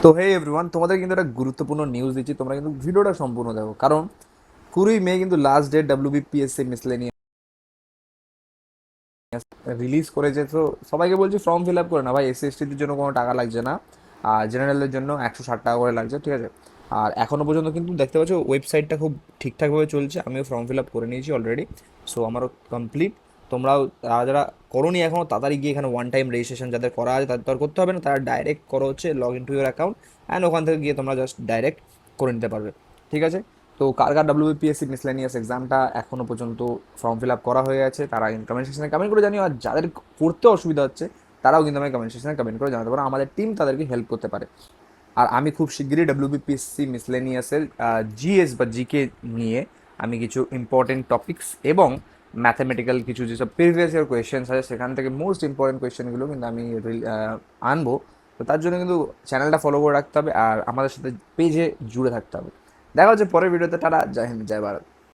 তো হে এভরিওয়ান, তোমাদের কিন্তু একটা গুরুত্বপূর্ণ নিউজ দিচ্ছি, তোমরা কিন্তু ভিডিওটা সম্পূর্ণ দেখো। কারণ 20 মে কিন্তু last date WBPSC miscellaneous release করেছে। তো সবাইকে বলছি ফর্ম ফিল আপ করে না ভাই, এসসি এসটিদের জন্য কোনো টাকা লাগছে না, আর জেনারেলের জন্য 160 টাকা করে লাগছে, ঠিক আছে। আর এখনও পর্যন্ত কিন্তু দেখতে পাচ্ছ ওয়েবসাইটটা খুব ঠিকঠাকভাবে চলছে, আমিও ফর্ম ফিল আপ করে নিয়েছি অলরেডি। সো আমারও কমপ্লিট। তোমরাও যারা যারা করোনি এখনও তাড়াতাড়ি গিয়ে এখানে ওয়ান টাইম রেজিস্ট্রেশন যাদের করা আছে তাদের তো আর করতে হবে না, তারা ডাইরেক্ট করো হচ্ছে log in to your account and ওখান থেকে গিয়ে তোমরা জাস্ট ডাইরেক্ট করে নিতে পারবে, ঠিক আছে। তো কার কার ডাব্লিউবিপিএসসি মিসলেনিয়াস এক্সামটা এখনও পর্যন্ত ফর্ম ফিল আপ করা হয়ে আছে তারা কমেন্ট সেকশনে কমেন্ট করে জানিও, আর যাদের করতে অসুবিধা হচ্ছে তারাও কিন্তু আমাকে কমেন্ট সেকশনে কমেন্ট করে জানাতে পারো, আমাদের টিম তাদেরকে হেল্প করতে পারে। আর আমি খুব শিগগিরই ডাব্লিউবিপিএসসি মিসলেনিয়াসের জিএস বা জিকে নিয়ে আমি কিছু ইম্পর্টেন্ট টপিকস এবং ম্যাথামেটিক্যাল কিছু যেসব প্রিভিয়াস ইয়ার কোয়েশ্চেন্স আছে সেখান থেকে মোস্ট ইম্পর্টেন্ট কোয়েশ্চেনগুলো কিন্তু আমি আনবো। তো তার জন্য কিন্তু চ্যানেলটা ফলো করে রাখতে হবে আর আমাদের সাথে পেজে জুড়ে থাকতে হবে। দেখা হচ্ছে পরের ভিডিওতে। টাটা, জয় হিন্দ, জয় ভারত।